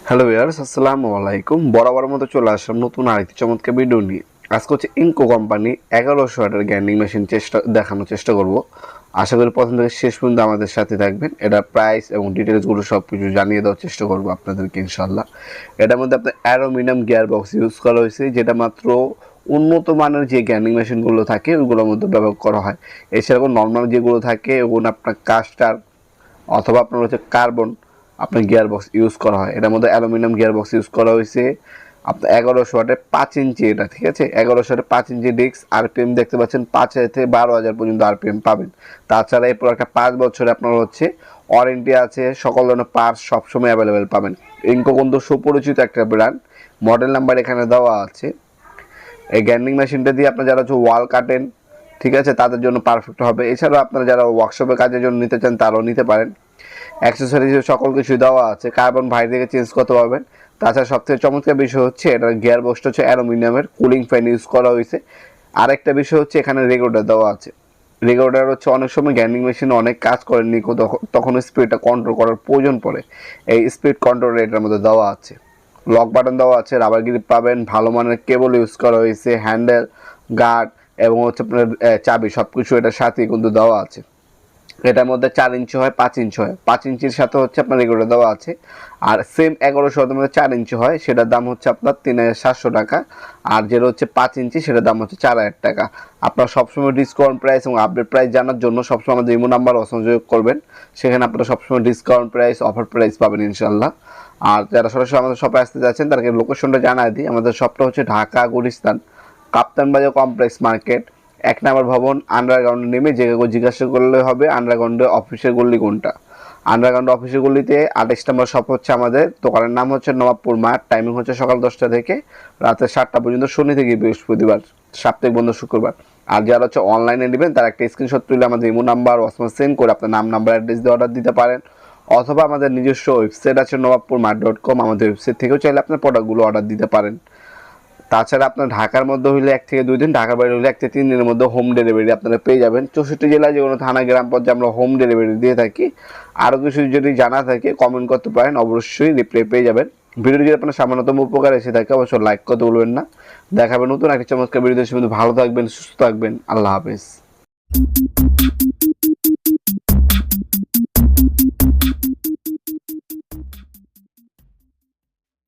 Hello viewers, আসসালামু আলাইকুম। বরাবর মতো চলে আসলাম নতুন আরেকটি চমৎকার ভিডিও নিয়ে। আজকে হচ্ছে ইনকো কোম্পানি 1100 ওয়াটের গ্রাইন্ডিং মেশিন দেখানোর চেষ্টা করব। আশা করি প্রথম থেকে শেষ পর্যন্ত আমাদের সাথে থাকবেন। এটা প্রাইস এবং ডিটেলসগুলো সব কিছু জানিয়ে দেওয়ার চেষ্টা করব আপনাদেরকে ইনশাল্লাহ। এটার মধ্যে আপনার অ্যালুমিনিয়াম গিয়ার বক্স ইউজ করা হয়েছে, যেটা মাত্র উন্নত মানের যে গ্রাইন্ডিং মেশিনগুলো থাকে ওগুলোর মধ্যে ব্যবহার করা হয়। এছাড়াও নর্মাল যেগুলো থাকে ওগুলো আপনার কাস্টার অথবা আপনার হচ্ছে কার্বন আপনার গিয়ার বক্স ইউজ করা হয়। এটার মধ্যে অ্যালুমিনিয়াম গিয়ার বক্স ইউজ করা হয়েছে। আপনার 1100 ওয়াটের 5 ইঞ্চি, এটা ঠিক আছে, 1100 ওয়াটের 5 ইঞ্চি ডিস্ক। আরপিএম দেখতে পাচ্ছেন 5,000 থেকে 12,000 পর্যন্ত আরপিএম পাবেন। তাছাড়া এই প্রোডাক্টটা 5 বছরে আপনার হচ্ছে ওয়ারেন্টি আছে, সকল ধরনের পার্টস সবসময় অ্যাভেলেবেল পাবেন। ইনকো কিন্তু সুপরিচিত একটা ব্র্যান্ড, মডেল নাম্বার এখানে দেওয়া আছে। এই গ্রাইন্ডিং মেশিনটা দিয়ে আপনার যারা হচ্ছে ওয়াল কাটেন, ঠিক আছে, তাদের জন্য পারফেক্ট হবে। এছাড়াও আপনারা যারা ওয়ার্কশপে কাজের জন্য নিতে চান তারাও নিতে পারেন। অ্যাক্সেসরিজ সকল কিছুই দেওয়া আছে, কার্বন ভাই থেকে চেঞ্জ করতে পারবেন। তাছাড়া সবথেকে চমৎকার বিষয় হচ্ছে এটার গিয়ার বক্সটা হচ্ছে অ্যালুমিনিয়ামের, কুলিং ফ্যান ইউজ করা হয়েছে। আরেকটা বিষয় হচ্ছে এখানে রেগুলেটর দেওয়া আছে। রেগুলেটর হচ্ছে অনেক সময় গ্রাইন্ডিং মেশিনে অনেক কাজ করেন নিকো, তখন স্পিডটা কন্ট্রোল করার প্রয়োজন পড়ে। এই স্পিড কন্ট্রোল এটার মধ্যে দেওয়া আছে। লক বাটন দেওয়া আছে, রাবার গ্রিপ পাবেন, ভালো মানের কেবল ইউজ করা হয়েছে, হ্যান্ডেল, গার্ড এবং হচ্ছে আপনার চাবি সব কিছু এটার সাথেই কিন্তু দেওয়া আছে। এটার মধ্যে 4 ইঞ্চি হয়, 5 ইঞ্চি হয়। 5 ইঞ্চির সাথে হচ্ছে আপনার রেগুলেটর দেওয়া আছে। আর সেম 1100 মধ্যে 4 ইঞ্চি হয়, সেটার দাম হচ্ছে আপনার 3,700 টাকা। আর যেটা হচ্ছে 5 ইঞ্চি সেটার দাম হচ্ছে 4,000 টাকা। আপনারা সবসময় ডিসকাউন্ট প্রাইস এবং আপডেট প্রাইস জানার জন্য সবসময় আমাদের ইমো নাম্বার সংযোগ করবেন। সেখানে আপনারা সবসময় ডিসকাউন্ট প্রাইস, অফার প্রাইস পাবেন ইনশাল্লাহ। আর যারা সরাসরি আমাদের শপে আসতে যাচ্ছেন তাদেরকে লোকেশনটা জানাই দিই। আমাদের শপটা হচ্ছে ঢাকা গুলিস্তান, কাপ্তান বাজার কমপ্লেক্স মার্কেট, 1 নম্বর ভবন, আন্ডারগ্রাউন্ডে নেমে যে কেউ জিজ্ঞাসা করলে হবে আন্ডারগ্রাউন্ডে অফিসের গল্লি কোনটা। আন্ডারগ্রাউন্ড অফিসের গল্লিতে 28 নম্বর শপ হচ্ছে আমাদের। দোকানের নাম হচ্ছে নবাবপুর মাঠ। টাইমিং হচ্ছে সকাল 10টা থেকে রাতে 7টা পর্যন্ত, শনি থেকে বৃহস্পতিবার, সাপ্তাহিক বন্ধ শুক্রবার। আর যারা হচ্ছে অনলাইনে নেবেন তারা একটা স্ক্রিনশট তুলে আমাদের ইমো নাম্বার ওয়াটসঅ্যাপ সেন্ড করে আপনার নাম, নাম্বার, অ্যাড্রেস দিয়ে অর্ডার দিতে পারেন। অথবা আমাদের নিজস্ব ওয়েবসাইট আছে নবাবপুরমাঠ.com, আমাদের ওয়েবসাইট থেকেও চাইলে আপনার প্রোডাক্টগুলো অর্ডার দিতে পারেন। তাছাড়া আপনার ঢাকার মধ্যে হইলে 1 থেকে 2 দিন, ঢাকার বাইরে হলে 1 থেকে 3 দিনের মধ্যে হোম ডেলিভারি আপনারা পেয়ে যাবেন। 64 জেলায় যে কোনো থানা, গ্রাম পর্যায়ে আমরা হোম ডেলিভারি দিয়ে থাকি। আরও কিছু যদি জানা থাকে কমেন্ট করতে পারেন, অবশ্যই রিপ্লাই পেয়ে যাবেন। ভিডিওটি যদি আপনার সামান্যতম উপকার এসে থাকে অবশ্যই লাইক করতে ভুলবেন না। দেখাবেন নতুন একটা চমৎকার ভিডিও। ভালো থাকবেন, সুস্থ থাকবেন। আল্লাহ হাফেজ।